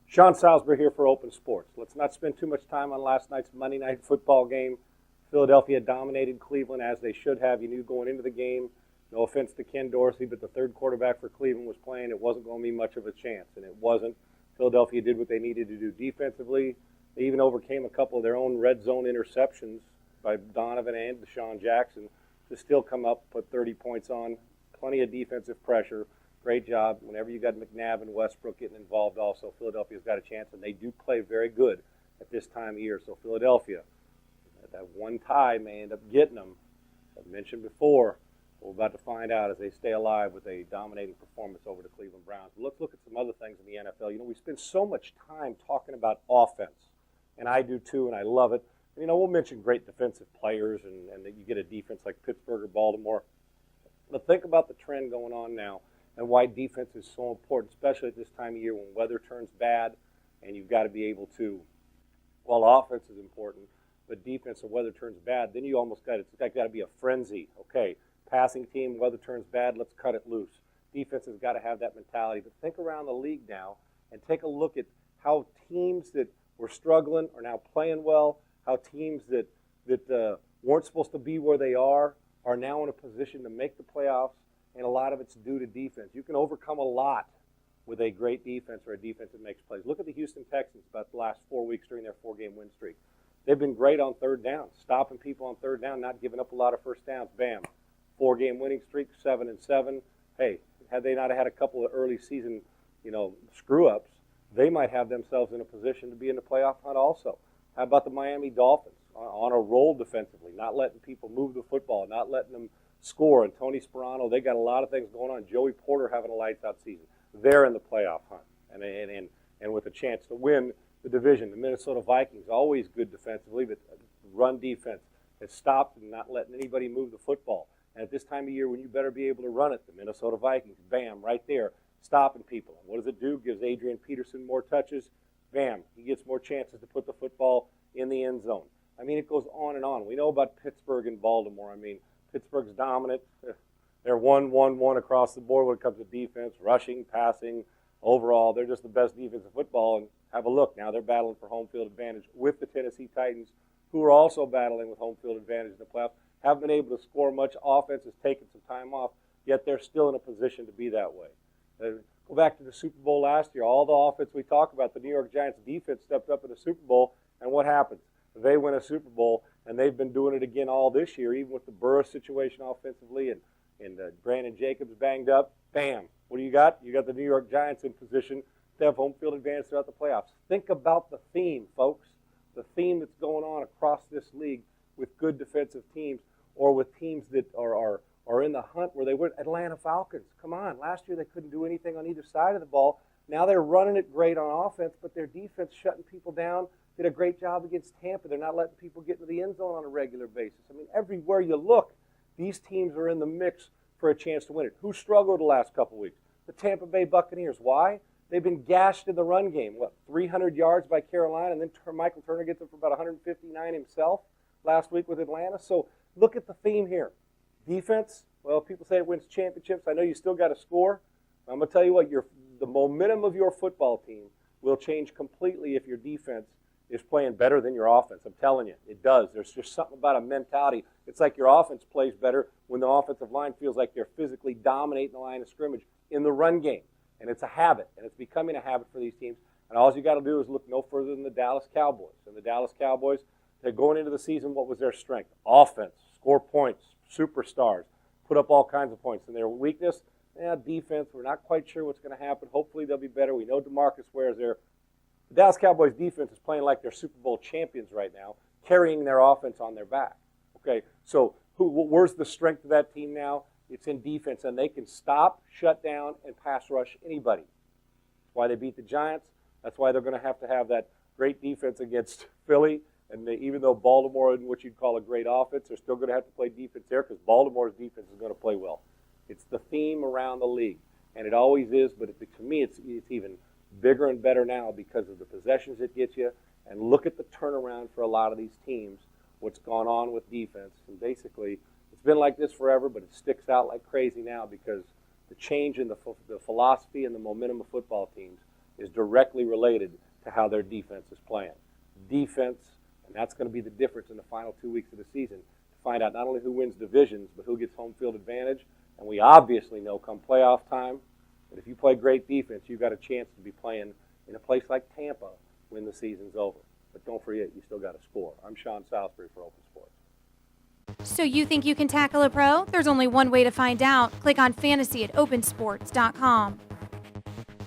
Sean Salisbury here for Open Sports. Let's not spend too much time on last night's Monday night football game. Philadelphia dominated Cleveland as they should have. You knew going into the game, no offense to Ken Dorsey, but the third quarterback for Cleveland was playing. It wasn't going to be much of a chance, and it wasn't. Philadelphia did what they needed to do defensively. They even overcame a couple of their own red zone interceptions by Donovan and Deshaun Jackson to still come up, put 30 points on, plenty of defensive pressure. Great job. Whenever you got McNabb and Westbrook getting involved also, Philadelphia's got a chance, and they do play very good at this time of year. So Philadelphia, that one tie may end up getting them. As I mentioned before, we're about to find out as they stay alive with a dominating performance over the Cleveland Browns. But let's look at some other things in the NFL. You know, we spend so much time talking about offense, and I do too, and I love it. You know, we'll mention great defensive players and that you get a defense like Pittsburgh or Baltimore. But think about the trend going on now and why defense is so important, especially at this time of year when weather turns bad and you've got to be able to, while offense is important, but defense and weather turns bad, then you almost got to be a frenzy. Okay, passing team, weather turns bad, let's cut it loose. Defense has got to have that mentality. But think around the league now and take a look at how teams that were struggling are now playing well, how teams that weren't supposed to be where they are now in a position to make the playoffs, and a lot of it's due to defense. You can overcome a lot with a great defense or a defense that makes plays. Look at the Houston Texans about the last 4 weeks during their 4-game win streak. They've been great on third down, stopping people on third down, not giving up a lot of first downs. Bam. 4-game winning streak, 7-7. Hey, had they not had a couple of early season, screw-ups, they might have themselves in a position to be in the playoff hunt also. How about the Miami Dolphins on a roll defensively, not letting people move the football, not letting them score? And Tony Sperano, they got a lot of things going on. Joey Porter having a lights-out season. They're in the playoff hunt and with a chance to win the division. The Minnesota Vikings, always good defensively, but run defense has stopped and not letting anybody move the football. And at this time of year when you better be able to run it, the Minnesota Vikings, bam, right there, stopping people. And what does it do? Gives Adrian Peterson more touches. Bam, he gets more chances to put the football in the end zone. I mean, it goes on and on. We know about Pittsburgh and Baltimore. I mean, Pittsburgh's dominant. They're 1-1-1 across the board when it comes to defense, rushing, passing, overall. They're just the best defense of football. And have a look. Now they're battling for home field advantage with the Tennessee Titans, who are also battling with home field advantage in the playoffs. Haven't been able to score much. Offense has taken some time off, yet they're still in a position to be that way. Go back to the Super Bowl last year. All the offense we talk about, the New York Giants defense stepped up in the Super Bowl, and what happens? They win a Super Bowl, and they've been doing it again all this year, even with the Burris situation offensively and Brandon Jacobs banged up. Bam. What do you got? You got the New York Giants in position to have home field advantage throughout the playoffs. Think about the theme, folks. The theme that's going on across this league with good defensive teams or with teams that are in the hunt where they were. Atlanta Falcons. Come on. Last year they couldn't do anything on either side of the ball. Now they're running it great on offense, but their defense shutting people down. Did a great job against Tampa. They're not letting people get into the end zone on a regular basis. I mean, everywhere you look, these teams are in the mix for a chance to win it. Who struggled the last couple weeks? The Tampa Bay Buccaneers. Why? They've been gashed in the run game. 300 yards by Carolina, and then Michael Turner gets them for about 159 himself last week with Atlanta. So look at the theme here. Defense, well, people say it wins championships. I know you still got to score. I'm going to tell you what, the momentum of your football team will change completely if your defense is playing better than your offense. I'm telling you, it does. There's just something about a mentality. It's like your offense plays better when the offensive line feels like they're physically dominating the line of scrimmage in the run game. And it's a habit, and it's becoming a habit for these teams. And all you got to do is look no further than the Dallas Cowboys. And the Dallas Cowboys, they're going into the season, what was their strength? Offense, score points, superstars, put up all kinds of points. And their weakness, defense. We're not quite sure what's going to happen. Hopefully they'll be better. We know DeMarcus Ware is there. The Dallas Cowboys defense is playing like they're Super Bowl champions right now, carrying their offense on their back. Okay, so where's the strength of that team now? It's in defense, and they can stop, shut down, and pass rush anybody. That's why they beat the Giants. That's why they're going to have that great defense against Philly. And even though Baltimore isn't what you'd call a great offense, they're still going to have to play defense there because Baltimore's defense is going to play well. It's the theme around the league, and it always is, but to me it's even bigger and better now because of the possessions it gets you. And look at the turnaround for a lot of these teams, what's gone on with defense. And basically, it's been like this forever, but it sticks out like crazy now because the change in the philosophy and the momentum of football teams is directly related to how their defense is playing. Defense, and that's going to be the difference in the final 2 weeks of the season, to find out not only who wins divisions, but who gets home field advantage. And we obviously know come playoff time that if you play great defense, you've got a chance to be playing in a place like Tampa when the season's over. But don't forget, you still got to score. I'm Sean Salisbury for Open Sports. So you think you can tackle a pro? There's only one way to find out. Click on fantasy at opensports.com.